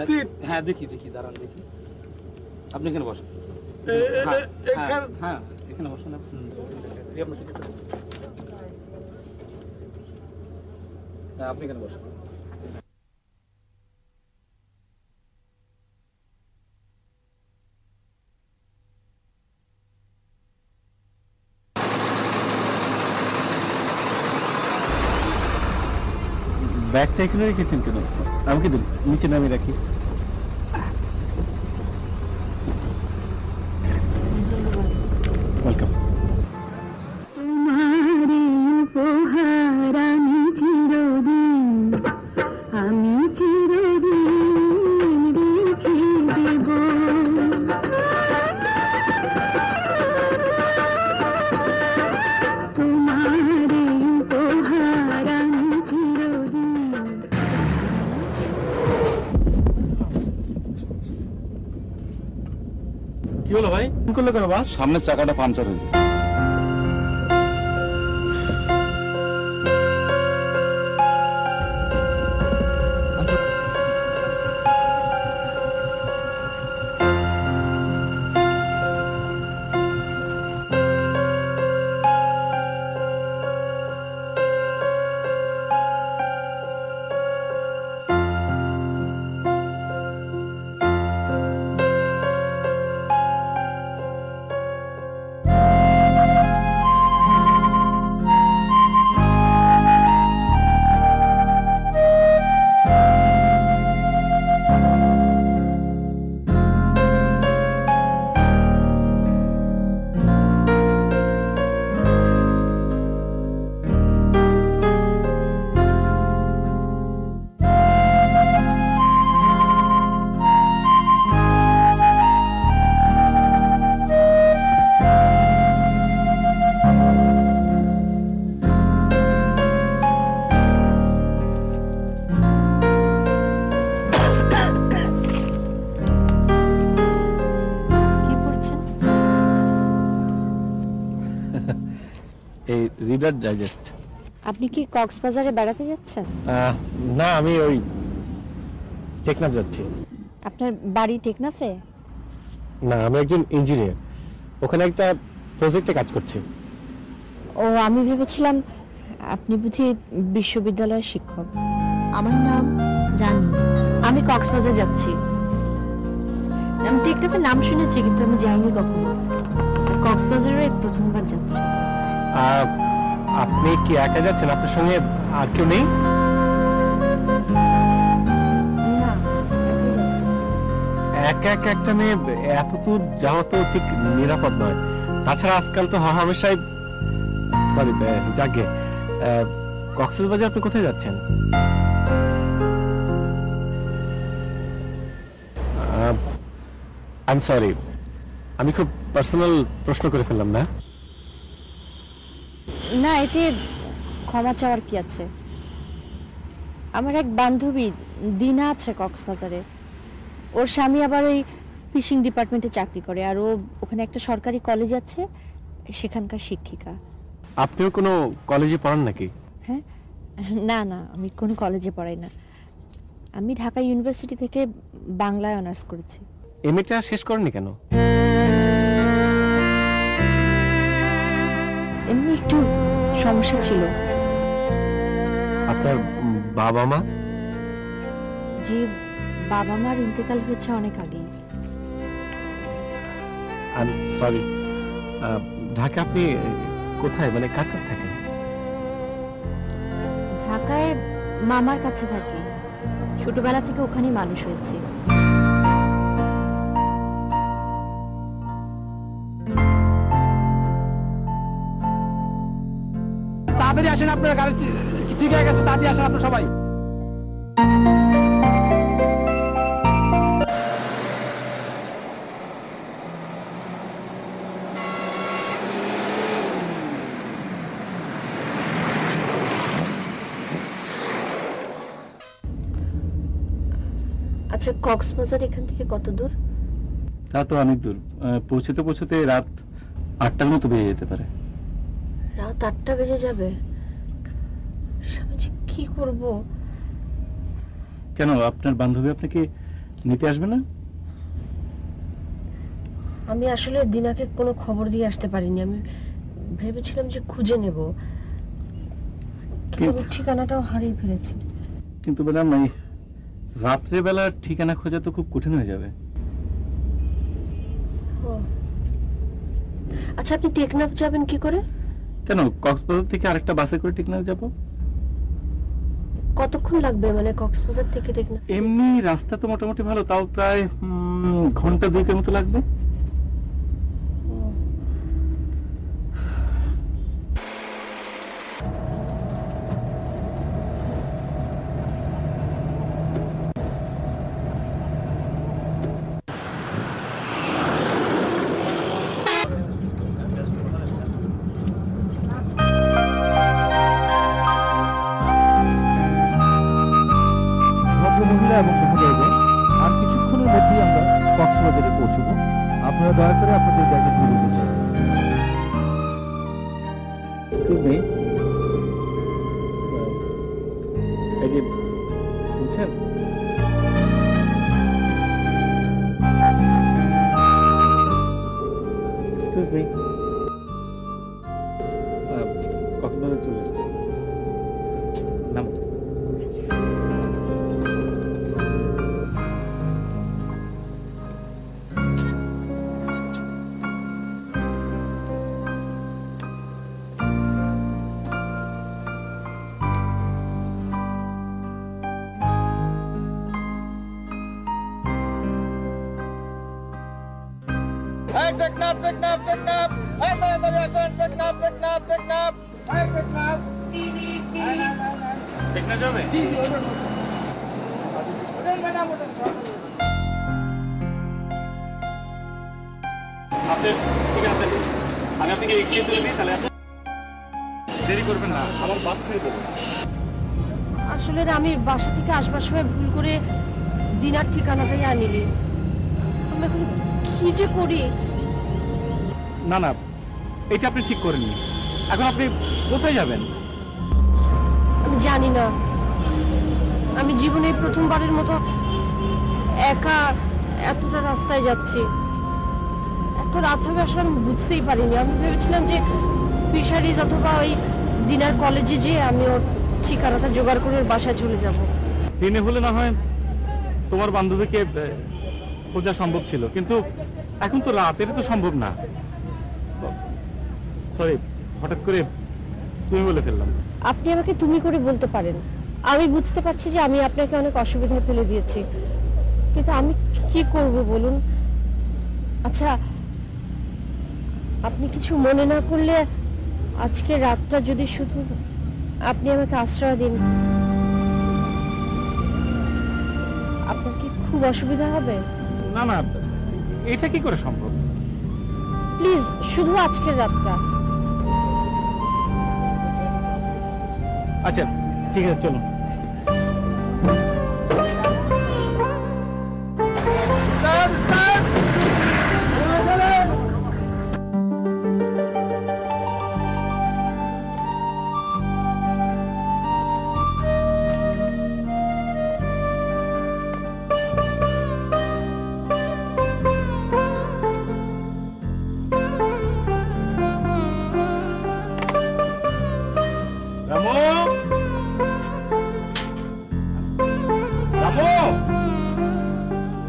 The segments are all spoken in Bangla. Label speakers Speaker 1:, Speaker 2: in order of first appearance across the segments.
Speaker 1: সিট।
Speaker 2: হ্যাঁ দেখি দেখি, দাঁড়ান দেখি। আপনি এখানে বসেন। হ্যাঁ এখানে বসেন। আপনি এখানে বসেন।
Speaker 3: ব্যাগটা এখানে রেখেছেন কেন? আমাকে দিন, নিচে নামিয়ে রাখি। ওয়েলকাম।
Speaker 4: আমি চিরদিন রেখে দেব।
Speaker 3: কি হলো ভাই? ফোন করলো কেন বাস?
Speaker 5: সামনের চাকাটা পাংচার হয়েছে।
Speaker 3: এই রিডার ডাইজেস্ট।
Speaker 6: আপনি কি কক্সবাজারে বেড়াতে যাচ্ছেন?
Speaker 3: না, আমি ওই টেকনাফ যাচ্ছি।
Speaker 6: আপনার বাড়ি টেকনাফে?
Speaker 3: না, আমি একজন ইঞ্জিনিয়ার, ওখানে একটা প্রজেক্টে কাজ করছি।
Speaker 6: ও, আমি ভেবেছিলাম আপনি বুঝি বিশ্ববিদ্যালয়ের শিক্ষক। আমার নাম রানী, আমি কক্সবাজার যাচ্ছি। আমি টেকনাফের নাম শুনেছি কিন্তু আমি যাইনি কখনো। কক্সবাজারে প্রথমবার যাচ্ছি।
Speaker 3: আপনি কি একা যাচ্ছেন? আপনার সঙ্গে আর কেউ নেই?
Speaker 6: না,
Speaker 3: একা একা একটা মেয়ে এত দূর যাওয়া তো ঠিক নিরাপদ নয়। তাছাড়া আজকাল তো হামেশাই সরি যাকে কক্সবাজার আপনি কোথায় যাচ্ছেন? আই এম সরি, আমি খুব পার্সোনাল প্রশ্ন করে ফেললাম না?
Speaker 6: না, এতে ক্ষমা চাওয়ার কি আছে? আমার এক বান্ধবী দিনা আছে কক্সবাজারে। ওর স্বামী আবার ওই ফিশিং ডিপার্টমেন্টে চাকরি করে, আর ও ওখানে একটা সরকারি কলেজ আছে, সেখানকার শিক্ষিকা।
Speaker 3: আপনিও কোনো কলেজে পড়ান নাকি?
Speaker 6: হ্যাঁ, না না, আমি কোনো কলেজে পড়াই না। আমি ঢাকা ইউনিভার্সিটি থেকে বাংলায় অনার্স করেছি।
Speaker 3: এমএটা শেষ করেননি কেন?
Speaker 6: এমনি একটু সমস্যা ছিল।
Speaker 3: আপনার বাবা মা?
Speaker 6: যে বাবা মার ইন্তেকাল হয়েছে অনেক আগে।
Speaker 3: I am sorry. ঢাকা আপনি কোথায়, মানে কার কাছে থাকেন?
Speaker 6: ঢাকায় মামার কাছে থাকি, ছোটবেলা থেকে ওখানেই মানুষ হয়েছে।
Speaker 2: তাড়াতাড়ি আসেন, আপনার গাড়ি ঠিক হয়ে গেছে, তাড়াতাড়ি আসেন আপনার সবাই।
Speaker 6: আচ্ছা, কক্সবাজার এখান থেকে কত দূর?
Speaker 3: তা তো অনেক দূর। পৌঁছতে পৌঁছতে রাত 8টার মতো বেজে যেতে পারে।
Speaker 6: রাত 8টা বেজে যাবে? আমি যে কি করব?
Speaker 3: কেন, আপনার বান্ধবী আপনাকে নিতে আসবে না?
Speaker 6: আমি আসলে দিনাকে কোনো খবর দিয়ে আসতে পারিনি। আমি ভেবেছিলাম যে খুঁজে নেব, কিন্তু ঠিকানাটাও হারিয়ে ফেলেছি।
Speaker 3: কিন্তু ম্যাডাম এই রাত্রে বেলা ঠিকানা খোঁজা তো খুব কঠিন হয়ে যাবে।
Speaker 6: আচ্ছা, আপনি টেকনাফ যাবেন কি করে?
Speaker 3: কেন, কক্সবাজার থেকে আরেকটা বাসে করে টেকনাফ যাব।
Speaker 6: কতক্ষণ লাগবে মানে কক্সবাজার থেকে টেকনাফ?
Speaker 3: এমনি রাস্তা তো মোটামুটি ভালো, তাও প্রায় ঘন্টা 2 মতো লাগবে।
Speaker 1: ভদ্রমহিলা এবং মহোদয়গণ, আর কিছুক্ষণের মধ্যেই আমরা কক্সবাজারে পৌঁছব। আপনারা দয়া করে আপনাদের ব্যাগেজগুলো গুছিয়ে নিন।
Speaker 3: এই যে বুঝছেন, এক্সকিউজ মি, কক্সবাজার চলে এসেছি। নাম
Speaker 2: টেকনাফ টেকনাফ টেকনাফ, তাড়াতাড়ি আসেন, টেকনাফ টেকনাফ টেকনাফ, টেকনাফ।
Speaker 3: টেকনাফ যাবে?
Speaker 2: জি জি, ওঠেন ম্যাডাম, ওঠেন।
Speaker 3: আপনি ঠিক আছে, আমি আপনাকে এগিয়ে তুলে দিই, তাহলে আপনি দেরি করবেন না, আমার বাস ছেড়ে দেবেন।
Speaker 6: আসলে আমি বাসা থেকে আসবার সময় ভুল করে দিনার ঠিকানাটাই আনিনি। আমি এখন কি যে করি।
Speaker 3: না না, এটা আপনি ঠিক করেননি। এখন আপনি কোথায় যাবেন?
Speaker 6: আমি জানি না, আমি জীবনে প্রথমবারের মতো একা এতটা রাস্তায় যাচ্ছি। এত রাত হবে আসলে আমি বুঝতেই পারিনি। আমি ভেবেছিলাম যে ফিশারিজ অথবা ওই দিনার কলেজে যেয়ে আমি ওর ঠিকানাটা জোগাড় করে ওর বাসায় চলে যাব।
Speaker 3: দিনে হলে না হয় তোমার বান্ধবীকে খোঁজা সম্ভব ছিল, কিন্তু এখন তো রাতের তো সম্ভব না। সরি, হঠাৎ করে তুমি বলে ফেললাম।
Speaker 6: আপনি আমাকে তুমি করে বলতে পারেন। আমি বুঝতে পারছি যে আমি আপনাকে অনেক অসুবিধায় ফেলে দিয়েছি, কিন্তু আমি কি করব বলুন। আচ্ছা, আপনি কিছু মনে না করলে আজকে রাতটা যদি শুধু আপনি আমাকে আশ্রয় দিন। আপনার কি খুব অসুবিধা হবে?
Speaker 3: না না, এটা কি করে সম্ভব?
Speaker 6: প্লিজ, শুধু আজকের রাতটা।
Speaker 3: আচ্ছা ঠিক আছে, চলুন।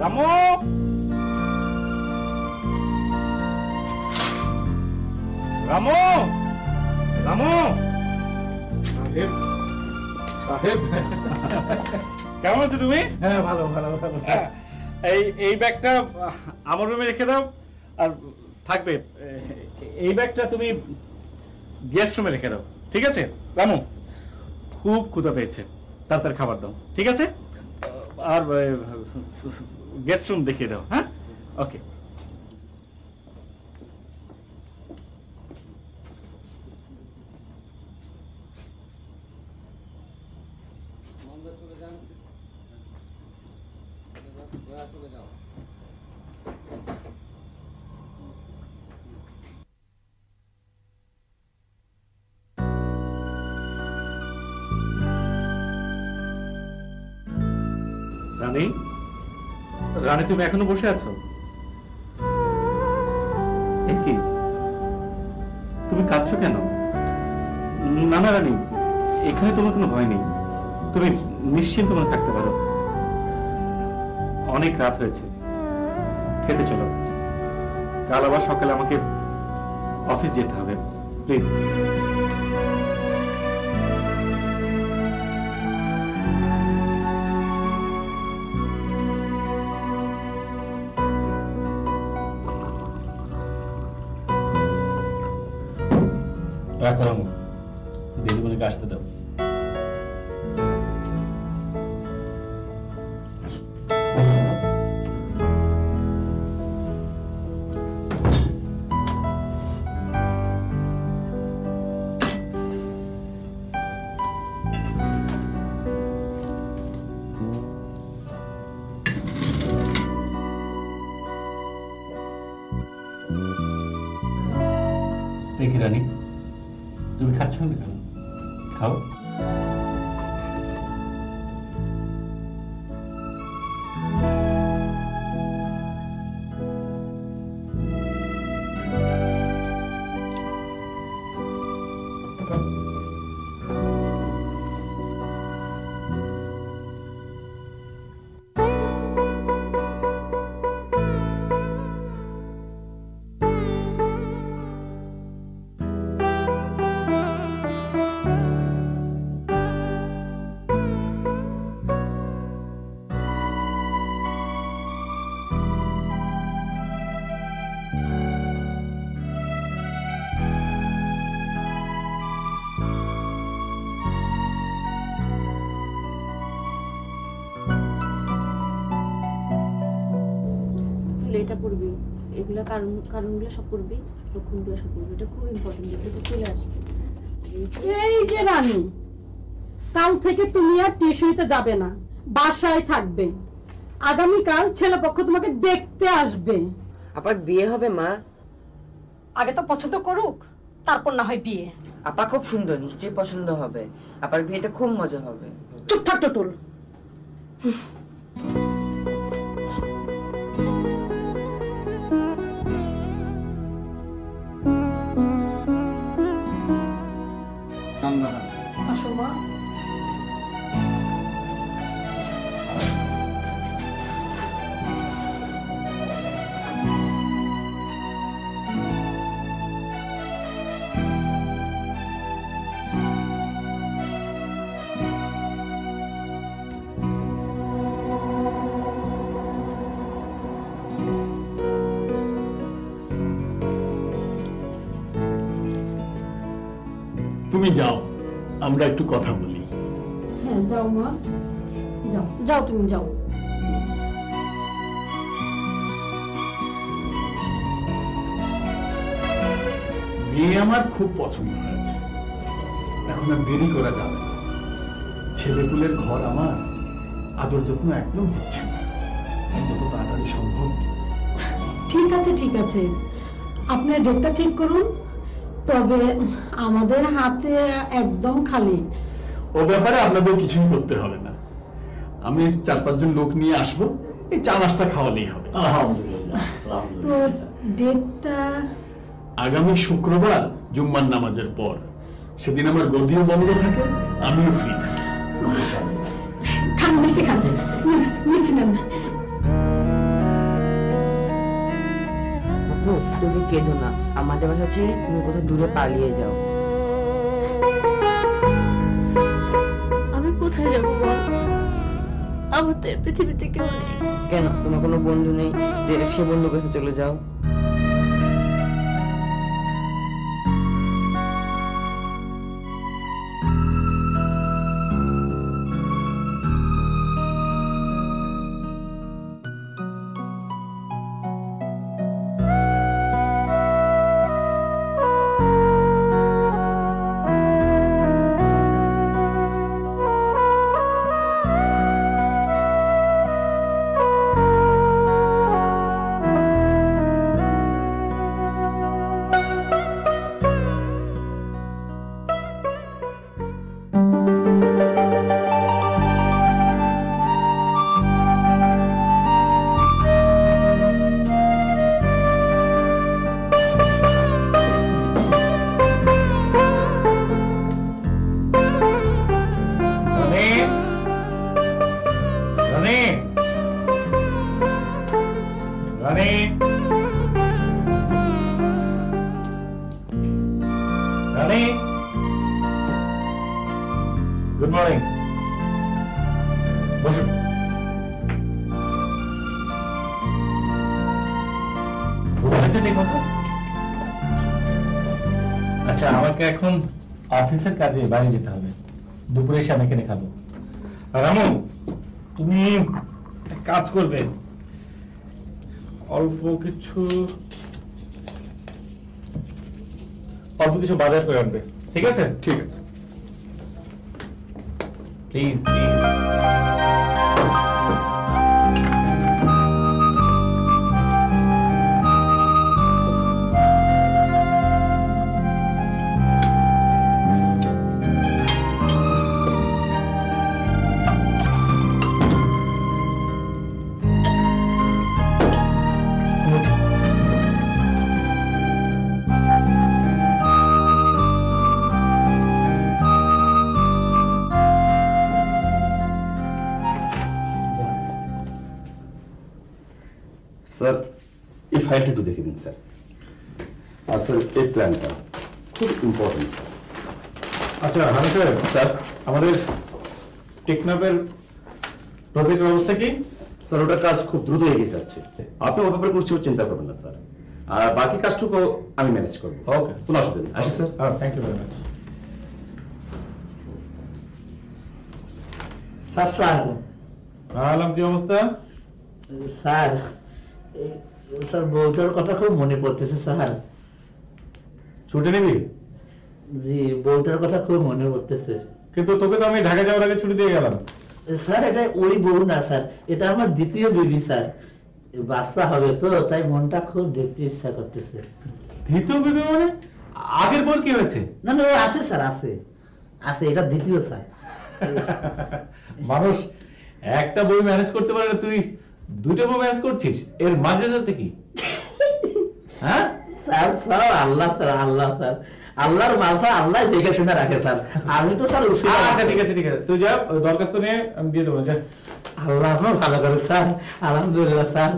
Speaker 3: রামু, রামু, রামু, সাহেব, সাহেব, কেমন আছো তুমি?
Speaker 1: হ্যাঁ, ভালো ভালো ভালো।
Speaker 3: এই ব্যাগটা আমার রুমে রেখে দাও, আর থাকবে এই ব্যাগটা তুমি গেস্ট রুমে রেখে দাও, ঠিক আছে? রামু, খুব ক্ষুধা পেয়েছে, তাড়াতাড়ি খাবার দাও, ঠিক আছে? আর গেস্ট রুম দেখিয়ে দাও। হ্যাঁ, ওকে। রানী, রানী, তুমি এখনো বসে আছো? এ কি, তুমি কাঁদছো কেন? না না রানী, এখানে তোমার কোনো ভয় নেই, তুমি নিশ্চিন্ত মনে থাকতে পারো। অনেক রাত হয়েছে, খেতে চলো, কাল আবার সকালে আমাকে অফিস যেতে হবে, প্লিজ। রাখো রামু, দিদিমণিকে আসতে দাও। দেখি রানী, তুমি খাচ্ছ না কেন? খাও।
Speaker 6: এটা পড়বি, এগুলা কারণগুলো সব পড়বি, লক্ষণগুলো সব পড়বি, এটা খুব ইম্পর্টেন্ট, এটা চলে আসবে।
Speaker 5: এই যে রানী, কাল থেকে তুমি আর টিউশনিতে যাবে না, বাসায় থাকবে। আগামীকাল ছেলেপক্ষ তোমাকে দেখতে আসবে।
Speaker 7: আবার বিয়ে হবে মা?
Speaker 5: আগে তো পছন্দ করুক, তারপর না হয় বিয়ে।
Speaker 7: আপা খুব সুন্দর, নিশ্চয়ই পছন্দ হবে। আপার বিয়েটা খুব মজা হবে।
Speaker 5: চুপ থাক টুটুল। আসো মা।
Speaker 8: তুমি যাও, আমরা একটু কথা বলি।
Speaker 5: হ্যাঁ যাও মা, যাও যাও, তুমি যাও।
Speaker 8: মেয়ে আমার খুব পছন্দ হয়েছে, এখন আর দেরি করা যাবে না। ছেলেপুলের ঘর আমার, আদর যত্ন একদম হচ্ছে না, যত তাড়াতাড়ি সম্ভব।
Speaker 5: ঠিক আছে ঠিক আছে, আপনার ডেটটা ঠিক করুন, তবে আমাদের হাতে একদম খালি।
Speaker 8: ও ব্যাপারে আপনাদের কিছুই করতে হবে না, আমি 4-5 জন লোক নিয়ে আসবো, এই চা নাস্তা খাওয়ালেই হবে।
Speaker 5: তো ডেটটা
Speaker 8: আগামী শুক্রবার জুম্মার নামাজের পর, সেদিন আমার গদিও বন্ধ থাকে, আমিও ফ্রি থাকি।
Speaker 5: খান মিষ্টি, খান মিষ্টি নেন।
Speaker 7: তুমি কেঁদো না, আমাদের বাসা ছেড়ে তুমি কোথাও দূরে পালিয়ে যাও।
Speaker 6: আমি কোথায় যাবো বল? আমার তো এই পৃথিবীতে কেউ নেই।
Speaker 7: কেন, তোমার কোনো বন্ধু নেই যে সে বন্ধুর কাছে চলে যাও?
Speaker 3: রানী রানী গুড মর্নিং, বসুন। ঠিক মতো? আচ্ছা, আমাকে এখন অফিসের কাজে বাইরে যেতে হবে, দুপুরে এসে আমি এখানে খাবো। রামু, তুমি একটা কাজ করবে, অল্প কিছু বাজার করে আনবে, ঠিক আছে?
Speaker 8: ঠিক আছে।
Speaker 3: Please please.
Speaker 9: স্যার, এই ফাইলটা একটু দেখে দিন স্যার। আর স্যার, এই প্ল্যানটা খুব ইম্পর্টেন্ট স্যার।
Speaker 3: আচ্ছা হানু সাহেব,
Speaker 9: স্যার,
Speaker 3: আমাদের টেকনাফের প্রজেক্টের অবস্থা কি?
Speaker 9: স্যার ওটার কাজ খুব দ্রুত এগিয়ে যাচ্ছে, আপনি ও ব্যাপারে কিছু চিন্তা করবেন না স্যার। আর বাকি কাজটুকু আমি ম্যানেজ করবো।
Speaker 3: ওকে,
Speaker 9: কোনো অসুবিধা নেই। আসি sir.
Speaker 3: Thank you very much.
Speaker 10: Sir
Speaker 3: Alam, কি অবস্থা?
Speaker 10: স্যার স্যার বউটার কথা খুব মনে পড়তেছে স্যার।
Speaker 3: ছুটি নিবি?
Speaker 10: জি, বউটার কথা খুব মনে পড়তেছে।
Speaker 3: কিন্তু তোকে তো আমি ঢাকা যাওয়ার আগে ছুটি দিয়ে গেলাম।
Speaker 10: স্যার এটা ওই বউ না স্যার, এটা আমার দ্বিতীয় বেবি স্যার। বাচ্চা হবে তো, তাই মনটা খুব দেখতে ইচ্ছা করতেছে।
Speaker 3: দ্বিতীয় বেবি মানে? আগের বোর কি হয়েছে?
Speaker 10: না না, আছে স্যার, আছে আছে, এটা দ্বিতীয় স্যার।
Speaker 3: মানুষ একটা বই ম্যানেজ করতে পারে না, তুই দুইটা বই ম্যানেজ করছিস, এর মাঝে সাথে কি? হ্যাঁ
Speaker 10: স্যার স্যার আল্লাহ স্যার, আল্লাহ স্যার, আল্লাহর মাল স্যার, আল্লাহ দেখে শুনে রাখে স্যার। আমি তো স্যার
Speaker 3: আচ্ছা ঠিক আছে ঠিক আছে, তুই যা, দরখাস্ত নিয়ে আমি দিয়ে দেবো, যা।
Speaker 10: আল্লাহ আপনার ভালো করে স্যার, আলহামদুলিল্লাহ স্যার,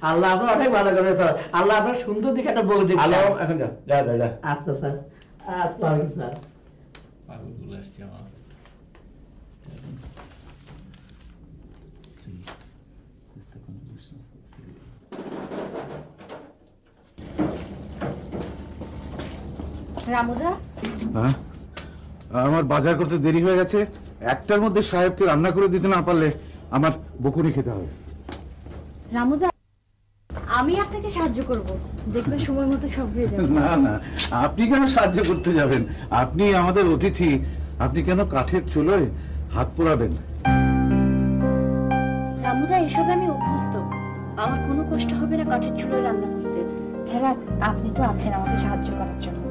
Speaker 10: আল্লাহ আপনার অনেক ভালো করে স্যার, আল্লাহ আপনার সুন্দর দিকে একটা বউ দিচ্ছে।
Speaker 3: আলো, এখন যা যা যা যা।
Speaker 10: আচ্ছা স্যার, আসসালামু আলাইকুম স্যার।
Speaker 3: পাগলগুলো আসছে আমার অফিসে।
Speaker 6: রামুদা,
Speaker 1: হ্যাঁ, আমার বাজার করতে দেরি হয়ে গেছে। একটার মধ্যে সাহেবকে রান্না করে দিতে না পারলে আমার বকুনি খেতে হবে।
Speaker 6: রামুদা, আমি আপনাকে সাহায্য করব, দেখবেন সময় মতো সব হয়ে যাবে।
Speaker 1: না না, আপনি কেন সাহায্য করতে যাবেন? আপনি আমাদের অতিথি, আপনি কেন কাঠের চুলোয় হাত পোড়াবেন?
Speaker 6: রামুদা, এসবে আমি অভ্যস্ত, আমার কোনো কষ্ট হবে না কাঠের চুলোয় রান্না করতে। ছাড়া আপনি তো আছেন আমাকে সাহায্য করার জন্য।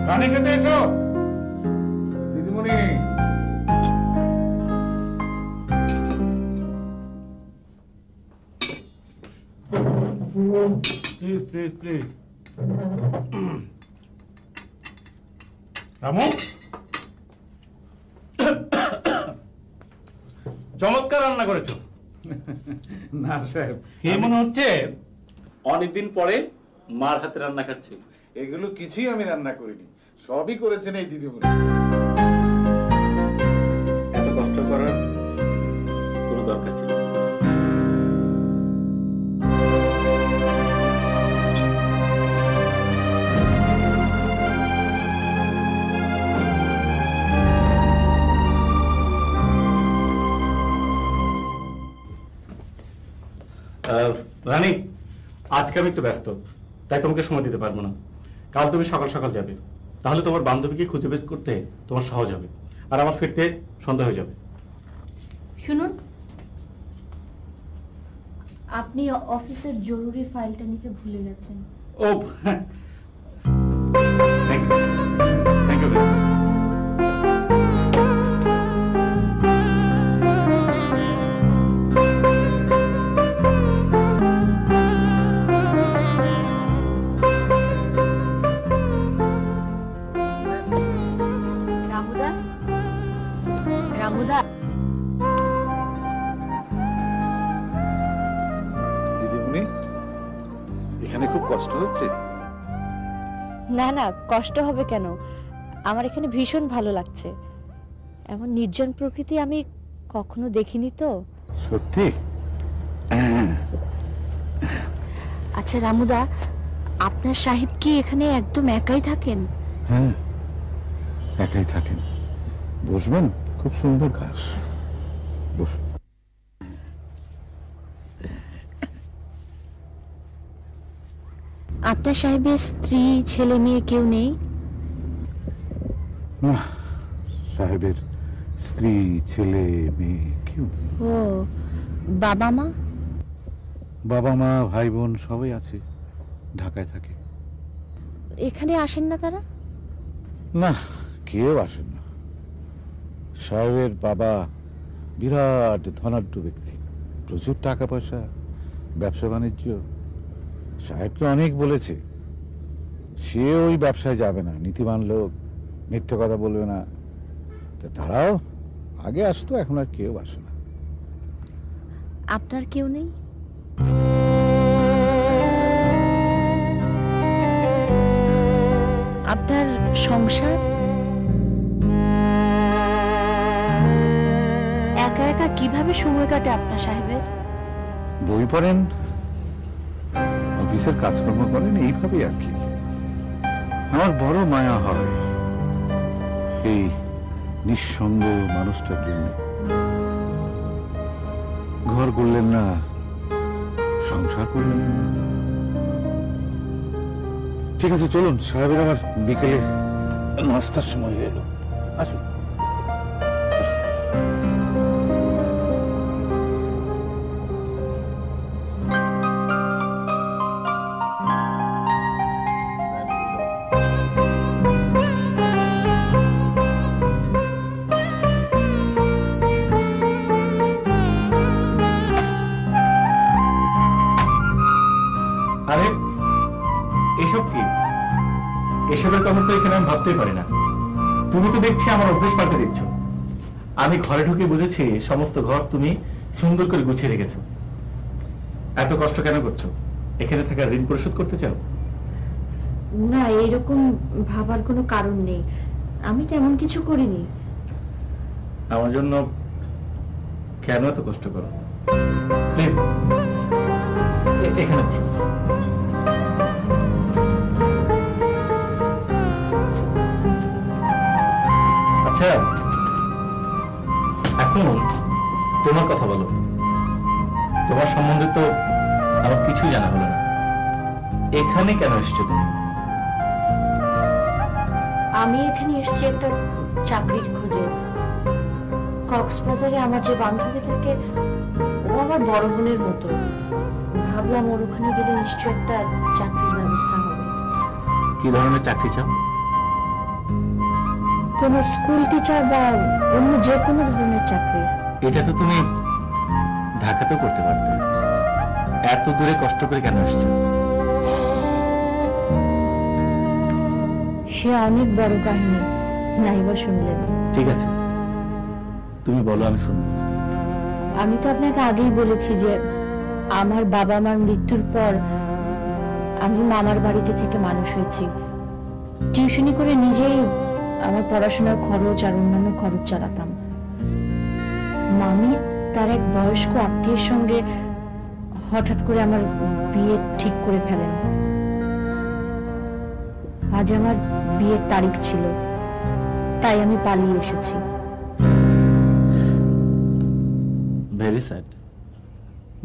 Speaker 3: রানী খেতে এসো দিদিমণি। Please please please. রামু, চমৎকার রান্না করেছো।
Speaker 1: না সাহেব,
Speaker 3: কি মনে হচ্ছে অনেকদিন পরে মার হাতে রান্না খাচ্ছে?
Speaker 1: এগুলো কিছুই আমি রান্না করিনি, সবই করেছেন এই দিদিমণি।
Speaker 3: এত কষ্ট করার কোনো দরকার ছিল না। রানী, আজকে আমি একটু ব্যস্ত, তাই তোমাকে সময় দিতে পারবো না। কাল তুমি সকাল সকাল যাবে, তাহলে তোমার বান্ধবীকে খুঁজে বের করতে তোমার সহজ হবে, আর আমার ফিরতে সন্ধ্যা হয়ে যাবে।
Speaker 6: শুনুন, আপনি অফিসের জরুরি ফাইলটা নিতে ভুলে গেছেন।
Speaker 3: ও থ্যাংক ইউ।
Speaker 6: রামুদা, রামুদা,
Speaker 8: দিদিমণি, এখানে খুব কষ্ট হচ্ছে?
Speaker 6: না না, কষ্ট হবে কেন? আমার এখানে ভীষণ ভালো লাগছে। এমন নির্জন প্রকৃতি আমি কখনো দেখিনি তো।
Speaker 8: সত্যি?
Speaker 6: আচ্ছা রামুদা, আপনার সাহেব কি এখানে একদম একাই থাকেন?
Speaker 8: হ্যাঁ, একাই থাকেন। বসবেন? খুব সুন্দর ঘাস। বসুন।
Speaker 6: আপনার সাহেবের স্ত্রী, ছেলে মেয়ে কেউ নেই?
Speaker 8: না, সাহেবের স্ত্রী, ছেলে মেয়ে কেউ নেই।
Speaker 6: ও, বাবা মা?
Speaker 8: বাবা মা, ভাই বোন সবাই আছে, ঢাকায় থাকে।
Speaker 6: এখানে আসেন না তারা?
Speaker 8: না, কেউ আসেন না। সাহেবের বাবা বিরাট ধনাঢ্য ব্যক্তি, প্রচুর টাকা পয়সা, ব্যবসা বাণিজ্য। সাহেবকে অনেক বলেছে, সে ওই ব্যবসায় যাবে না, নীতিবান লোক, মিথ্যে কথা বলবে না। তো তারাও আগে আসতো, এখন আর কেউ আসে না।
Speaker 6: আপনার কেউ নেই? আপনার সংসার? একা একা কিভাবে সময় কাটে আপনার সাহেবের?
Speaker 8: বই পড়েন, অফিসের কাজকর্ম করেন, এইভাবেই আর কি। আমার বড় মায়া হয় এই নিঃসঙ্গ মানুষটার জন্য। ঘর করলেন না, সংসার করলেন না। ঠিক আছে, চলুন, সাহেবের আবার বিকেলে নাস্তার সময় হয়ে এলো। আসুন।
Speaker 3: আরে এসব কি? এসবের কথা তো এখানে আমি ভাবতেই পারি না। তুমি তো দেখছি আমার অভ্যেস পাল্টে দিচ্ছ। আমি ঘরে ঢুকে বুঝেছি সমস্ত ঘর তুমি সুন্দর করে গুছিয়ে রেখেছো। এত কষ্ট কেন করছো? এখানে থাকার ঋণ পরিশোধ করতে চাও?
Speaker 6: না, এরকম ভাবার কোনো কারণ নেই। আমি তেমন কিছু করিনি।
Speaker 3: আমার জন্য কেন এত কষ্ট করো? প্লিজ এখানে বসো। আচ্ছা, এখন তোমার কথা বলো। তোমার সম্বন্ধে তো আমার কিছুই জানা হলো না। এখানে কেন এসছো তুমি?
Speaker 6: আমি এখানে এসেছি একটা চাকরির খোঁজে। কক্সবাজারে আমার যে বান্ধবী থাকে, ও আমার বড় বোনের মতো। ভাবলাম ওর ওখানে গেলে নিশ্চয় একটা চাকরির ব্যবস্থা হবে।
Speaker 3: কি ধরনের চাকরি চাও?
Speaker 6: কোন স্কুল টিচার বা অন্য যে কোনো ধরনের চাকরি।
Speaker 3: এটা তো তুমি ঢাকাতেও করতে পারতে। এত দূরে কষ্ট করে কেন এসছো?
Speaker 6: সে অনেক বড় কাহিনী, নাইবা শুনলেন।
Speaker 3: ঠিক আছে, তুমি বলো, আমি শুনবো।
Speaker 6: আমি তো আপনাকে আগেই বলেছি যে আমার বাবা মার মৃত্যুর পর আমি মামার বাড়িতে থেকে মানুষ হয়েছি। টিউশনি করে নিজেই আমার পড়াশোনার খরচ আর অন্যান্য খরচ চালাতাম। মামি তার এক বয়স্ক আত্মীয়ের সঙ্গে হঠাৎ করে আমার বিয়ে ঠিক করে ফেলেন। আজ আমার বিয়ের তারিখ ছিল, তাই আমি পালিয়ে এসেছি।
Speaker 3: ভেরি স্যাড,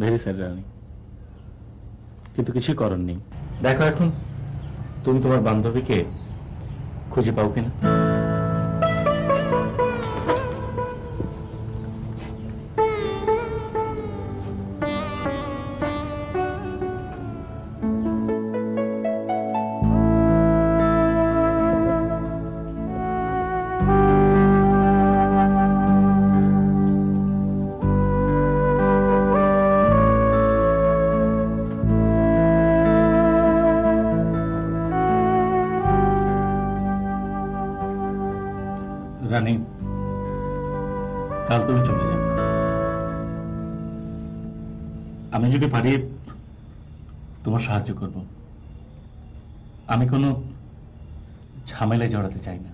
Speaker 3: ভেরি স্যাড রানী। কিন্তু কিছুই করার নেই। দেখো এখন তুমি তোমার বান্ধবীকে খুঁজে পাও কিনা। রানী, কাল তুমি চলে যাবে। আমি যদি পারি তোমার সাহায্য করব। আমি কোনো ঝামেলায় জড়াতে চাই না।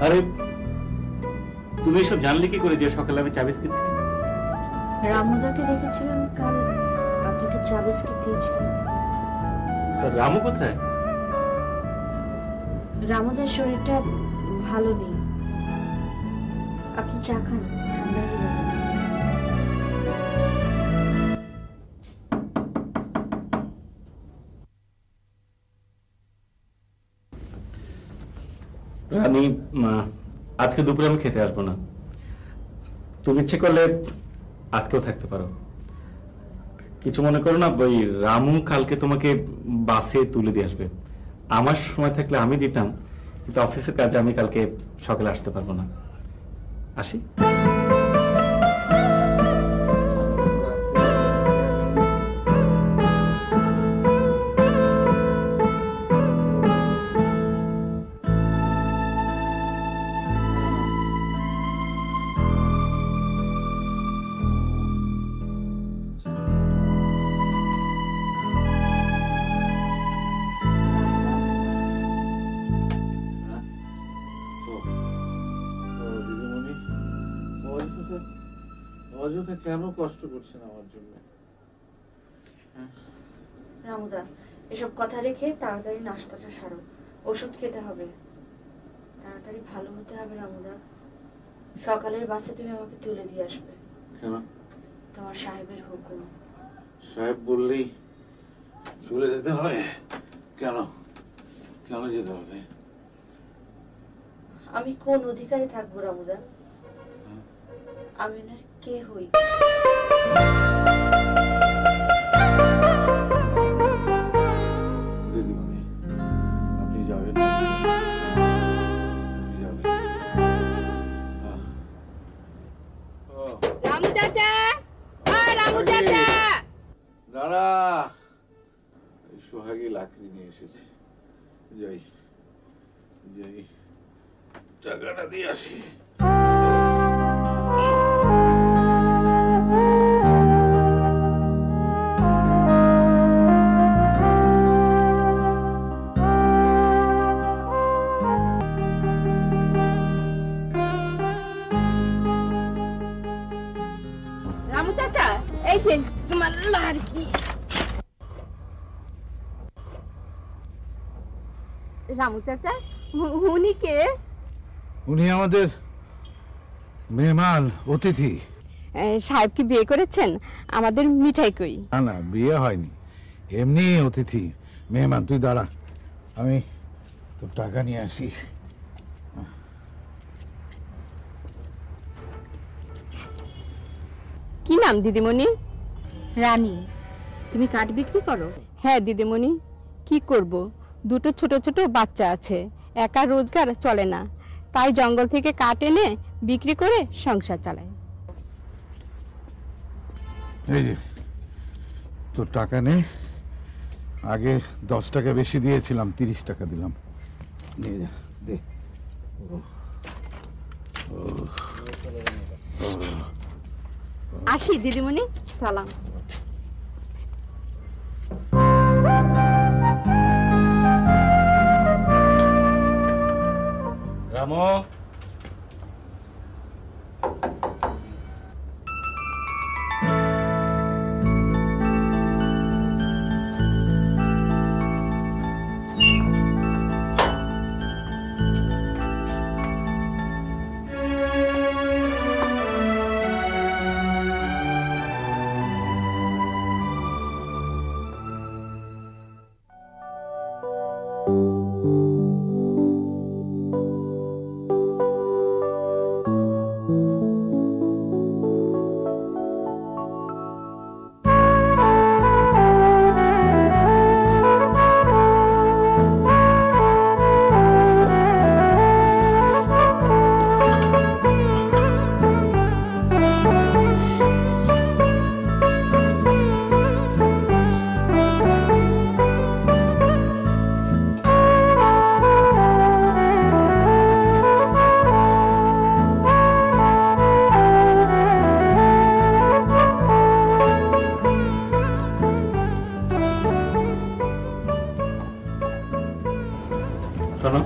Speaker 3: আরে তুমি এসব জানলে কি করে যে সকালে আমি চা বিস্কিট খাই?
Speaker 6: রামুদাকে দেখেছিলাম কাল, আপনাকে চা বিস্কিট দিয়েছিলেন।
Speaker 3: রামু কোথায়?
Speaker 6: রামুদার শরীরটা ভালো নেই, আপনি চা খান, ঠান্ডা হয়ে যাবে।
Speaker 3: রানী, আজকে দুপুরে আমি খেতে আসবো না। তুমি ইচ্ছে করলে আজকেও থাকতে পারো। কিছু মনে করো না, ওই রামু কালকে তোমাকে বাসে তুলে দিয়ে আসবে। আমার সময় থাকলে আমি দিতাম, কিন্তু অফিসের কাজে আমি কালকে সকালে আসতে পারবো না। আসি।
Speaker 2: অযথা কেন কষ্ট করছেন আমার জন্য?
Speaker 6: রামুদা, এসব কথা রেখে তাড়াতাড়ি নাস্তাটা সারো, ওষুধ খেতে হবে, তাড়াতাড়ি ভালো হতে হবে। রামুদা, সকালের বাসে তুমি আমাকে তুলে দিয়ে আসবে।
Speaker 2: কেন?
Speaker 6: তোমার সাহেবের হুকুম।
Speaker 2: সাহেব বললেই চলে যেতে হয়? কেন কেন যেতে হবে?
Speaker 6: আমি কোন অধিকারে থাকবো রামুদা? আমি ওনার কে হই?
Speaker 2: দিদিমণি, আপনি যাবেন?
Speaker 6: রামু চাচা, রামু চাচা,
Speaker 2: দাঁড়া, সোহাগী লাকড়ি নিয়ে এসেছে, যাই যাই টাকাটা দিয়ে আসি।
Speaker 6: রামু চাচা, এই যে তোমার লাড়কি। রামু চাচা, উনি কে?
Speaker 2: উনি আমাদের মেহমান অতিথি।
Speaker 6: সাহেব কি বিয়ে করেছেন? আমাদের মিঠাই কই।
Speaker 2: না না, বিয়ে হয়নি, এমনি অতিথি মেহমান। তুই দাঁড়া, আমি তোর টাকা নিয়ে আসি।
Speaker 6: কি নাম দিদিমণি? রানী। তুমি কাঠ বিক্রি করো? হ্যাঁ দিদিমণি, কি করব, দুটো ছোট ছোট বাচ্চা আছে, একা রোজগার চলে না, তাই জঙ্গল থেকে কাঠ এনে বিক্রি করে সংসার চালাই।
Speaker 2: এই যে তোর টাকা নে, আগে 10 টাকা বেশি দিয়েছিলাম, 30 টাকা দিলাম, নিয়ে যা, দে।
Speaker 6: আসি দিদিমণি, সালাম।
Speaker 3: রামু, শোনো,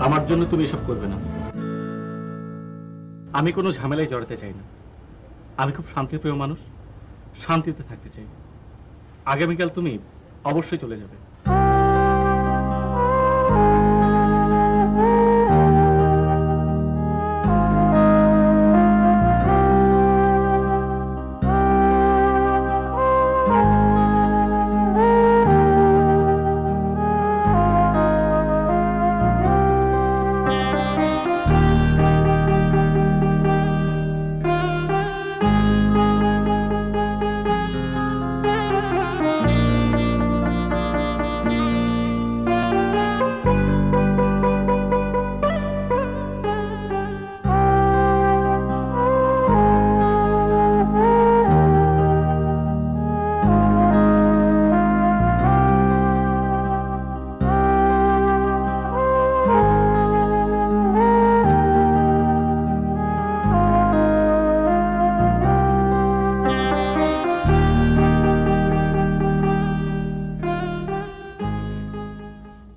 Speaker 3: আমার জন্য তুমি এসব করবে না। আমি কোনো ঝামেলায় জড়াতে চাই না। আমি খুব শান্তিপ্রিয় মানুষ, শান্তিতে থাকতে চাই। আগামীকাল তুমি অবশ্যই চলে যাবে।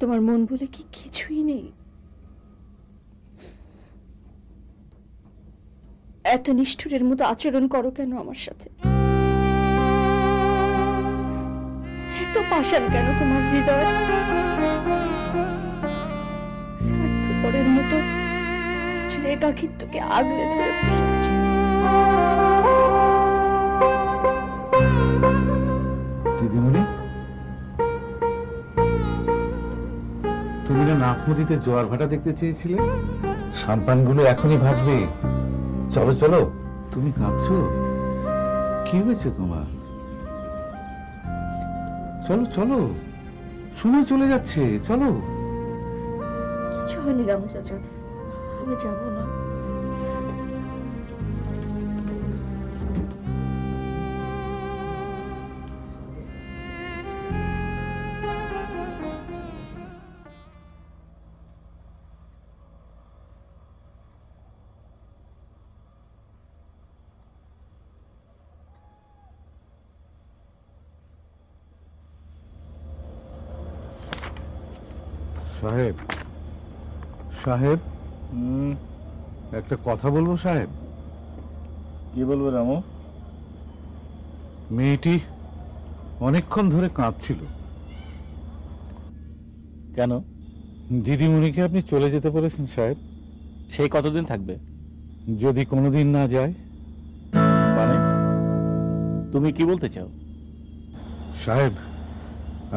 Speaker 6: তোমার মন বলে কি কিছুই নেই? এত নিষ্ঠুরের মতো আচরণ করো কেন আমার সাথে? এত পাষাণ কেন তোমার হৃদয়? স্বার্থপরের মতো একাকিত্বকে আগলে ধরে বসে আছো।
Speaker 2: দিদিমণি, তুমি না নাফ নদীতে জোয়ার ভাটা দেখতে চেয়েছিলে? সাম্পানগুলো এখনই ভাসবে। চলো চলো। তুমি কাঁদছো? কি হয়েছে তোমার? চলো চলো, সময় চলে যাচ্ছে, চলো।
Speaker 6: কিছু হয়নি রামু চাচা, আমি যাবো না।
Speaker 2: সাহেব, সাহেব, একটা কথা বলবো সাহেব।
Speaker 3: কি বলবো রামু?
Speaker 2: মেয়েটি অনেকক্ষণ ধরে কাঁদছিল।
Speaker 3: কেন?
Speaker 2: দিদিমণিকে আপনি চলে যেতে বলেছেন সাহেব।
Speaker 3: সেই কতদিন থাকবে?
Speaker 2: যদি কোনোদিন না যায়।
Speaker 3: মানে তুমি কি বলতে চাও?
Speaker 2: সাহেব,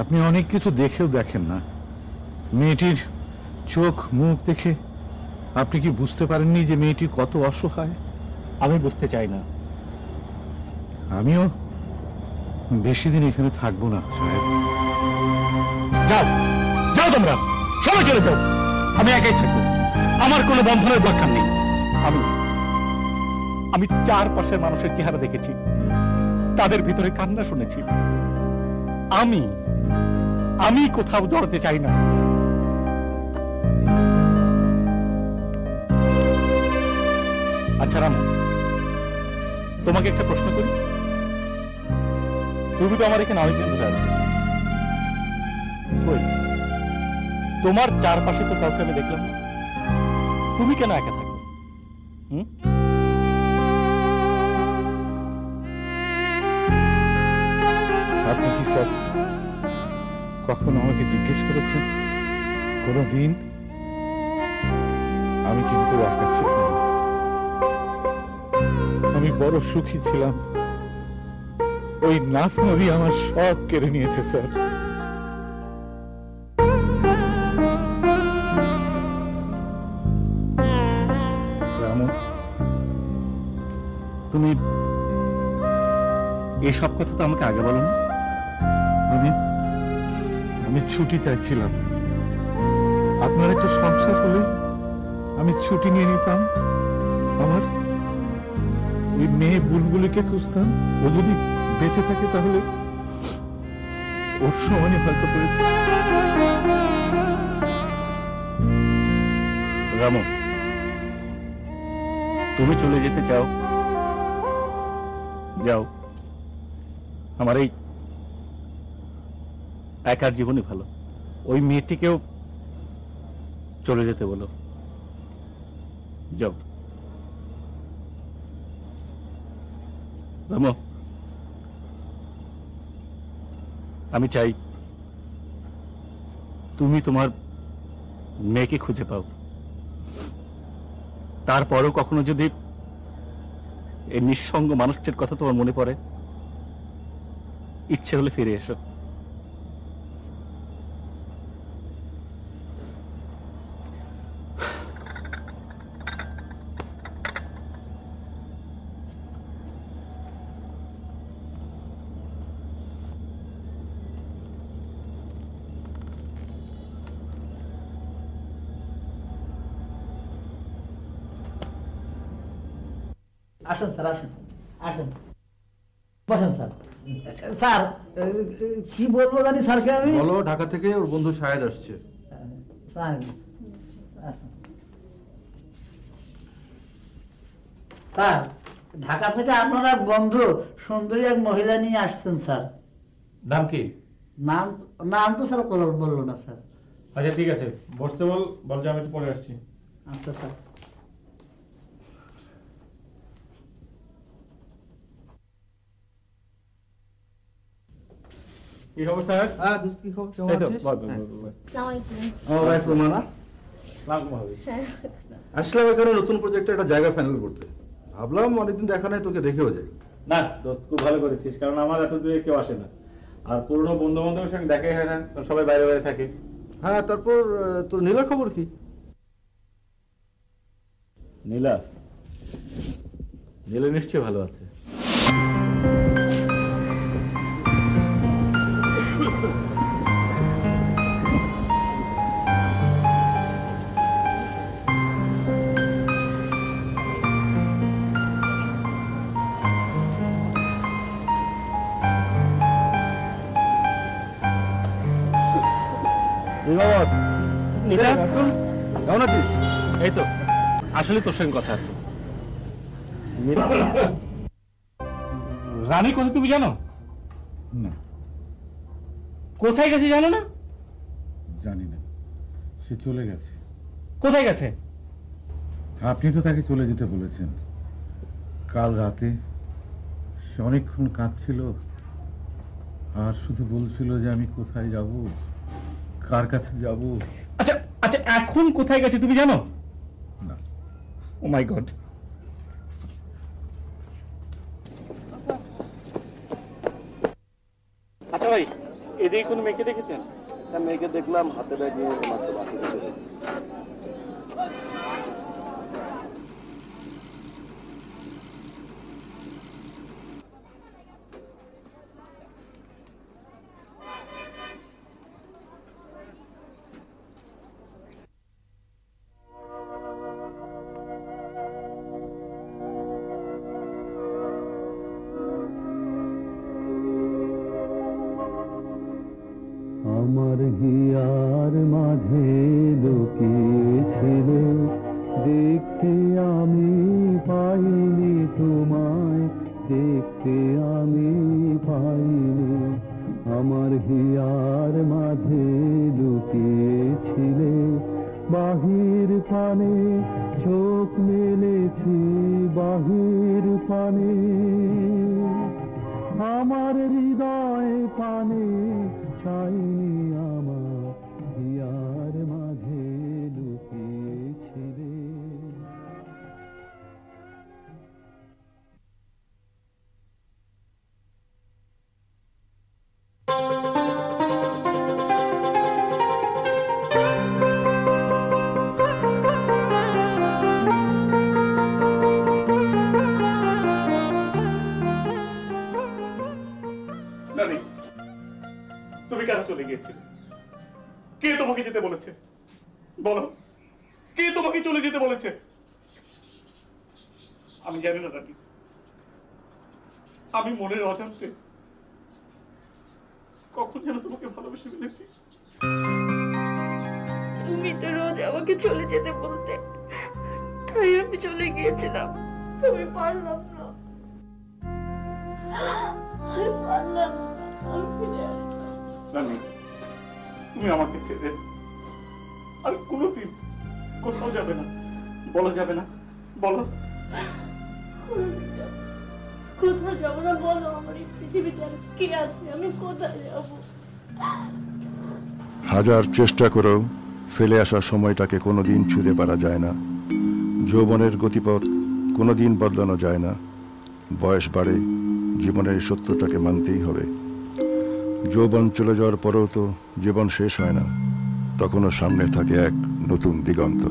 Speaker 2: আপনি অনেক কিছু দেখেও দেখেন না। মেয়েটির চোখ মুখ দেখে আপনি কি বুঝতে পারেননি যে মেয়েটি কত অসহায়?
Speaker 3: আমি বুঝতে চাই না।
Speaker 2: আমিও বেশি দিন এখানে থাকবো না সাহেব।
Speaker 3: যাও যাও, তোমরা সবাই চলে যাও। আমি একাই থাকবো, আমার কোনো বন্ধনের দরকার নেই। আমি চারপাশের মানুষের চেহারা দেখেছি, তাদের ভিতরে কান্না শুনেছি। আমি কোথাও জড়াতে চাই না। আচ্ছা রামু, তোমাকে একটা প্রশ্ন করি। তুমি তো আমার এখানে অনেকদিন ধরে আছো, তোমার চারপাশে তো কাউকে আমি দেখলাম না, তুমি কেন একা থাকো?
Speaker 2: আপনি কি স্যার কখনো আমাকে জিজ্ঞেস করেছেন? কোনদিন? আমি কিন্তু একা ছিলাম না, আমি বড় সুখী ছিলাম। ওই নাফ নদী আমার সব কেড়ে নিয়েছে স্যার।
Speaker 3: রামু, তুমি এসব কথা তো আমাকে আগে বলো না।
Speaker 2: আমি ছুটি চাইছিলাম। আপনার একটা সংসার হলে আমি ছুটি নিয়ে নিতাম। আমার ওই মেয়ে বুলবুলিকে খুঁজতাম। ও যদি বেঁচে থাকে তাহলে ওর সমানে হয়তো পেয়েছে।
Speaker 3: রামু, তুমি চলে যেতে চাও, যাও। আমার এই একার জীবনই ভালো। ওই মেয়েটিকেও চলে যেতে বলো, যাও। রামু, আমি চাই তুমি তোমার মেয়েকে খুঁজে পাও। তারপরও কখনো যদি এই নিঃসঙ্গ মানুষটির কথা তোমার মনে পড়ে, ইচ্ছে হলে ফিরে এসো।
Speaker 10: আসেন স্যার, আসেন আসেন, বসেন স্যার। স্যার কি বলবো জানি স্যারকে আমি।
Speaker 1: বলো, ঢাকা থেকে ওর বন্ধু শাহেদ আসছে।
Speaker 10: স্যার স্যার, ঢাকা থেকে আপনার এক বন্ধু সুন্দরী এক মহিলা নিয়ে আসছেন স্যার।
Speaker 3: নাম কি?
Speaker 10: নাম নাম তো স্যার বললো না স্যার।
Speaker 3: আচ্ছা ঠিক আছে, বসতে বল, যে আমি একটু পরে আসছি।
Speaker 10: আচ্ছা স্যার।
Speaker 3: কি খবর স্যার?
Speaker 1: হ্যাঁ দোস্ত, কি খবর, কেমন
Speaker 3: এই তো,
Speaker 1: আছিস?
Speaker 3: বল,
Speaker 1: হ্যাঁ।
Speaker 3: বল, বল। সালাম হবে।
Speaker 1: আসলাম এখানে নতুন প্রজেক্টে একটা জায়গা ফাইনাল করতে। ভাবলাম অনেকদিন দেখা নাই, তোকে দেখেও যাই।
Speaker 3: না দোস্ত, খুব ভালো করেছিস, কারণ আমার এত দূরে কেউ আসে না, আর পুরনো বন্ধু বান্ধবের সঙ্গে দেখাই হয় না, কারণ সবাই বাইরে বাইরে থাকে।
Speaker 1: হ্যাঁ, তারপর তোর নীলার খবর কি?
Speaker 3: নীলা নীলা নিশ্চয়ই ভালো আছে। নীলা,
Speaker 1: কেমন আছিস?
Speaker 3: এই তো, আসলে তোর সঙ্গে কথা আছে। রানী কোথায় তুমি জানো?
Speaker 2: না,
Speaker 3: কোথায় গেছে জানো না?
Speaker 2: জানি না, সে চলে গেছে।
Speaker 3: কোথায় গেছে?
Speaker 2: আপনি তো তাকে চলে যেতে বলেছেন। কাল রাতে সে অনেকক্ষণ কাঁদছিল, আর শুধু বলছিল যে আমি কোথায় যাব, কার কাছে যাব।
Speaker 3: আচ্ছা আচ্ছা, এখন কোথায় গেছে তুমি জানো?
Speaker 2: না।
Speaker 3: ও মাই গড। আচ্ছা ভাই, এদিকে কোন মেয়েকে দেখেছেন?
Speaker 9: মেয়েকে দেখলাম হাতে ব্যাগ নিয়ে মাত্র বাসে গেছে।
Speaker 11: আমার হিয়ার মাঝে লুকিয়েছিলে, দেখতে আমি পাইনি তোমায়, দেখতে আমি পাইনি। আমার হিয়ার মাঝে লুকিয়েছিলে, বাহির পানে চোখ মেলেছি, বাহির পানে আমার হৃদয় পানে চাইনি, আমার হিয়ার মাঝে লুকিয়েছিলে।
Speaker 3: রানী, তুমি কেন চলে গিয়েছিলে? কে তোমাকে যেতে বলেছে? বলো, কে তোমাকে চলে যেতে বলেছে? আমি জানি না রানী, আমি মনের অজান্তে কখন যেন তোমাকে ভালোবেসে ফেলেছি।
Speaker 6: তুমি তো রোজ আমাকে চলে যেতে বলতে, তাই আমি চলে গিয়েছিলাম। তুমি পারলাম না, আমি পারলাম না, আমি ফিরে আসলাম।
Speaker 3: রানী, তুমি আমাকে ছেড়ে আর কোনোদিন কোথাও যাবে না, বলো যাবে না, বলো।
Speaker 6: কোথাও যাবো না, বলো। আমার এই পৃথিবীতে আর কে আছে? আমি কোথায় যাবো?
Speaker 12: হাজার চেষ্টা করেও ফেলে আসা সময়টাকে কোনোদিন ছুঁতে পারা যায় না। যৌবনের গতিপথ কোনোদিন বদলানো যায় না। বয়স বাড়ে, জীবনের সত্যটাকে মানতেই হবে। যৌবন চলে যাওয়ার পরেও তো জীবন শেষ হয় না, তখনও সামনে থাকে এক নতুন দিগন্ত।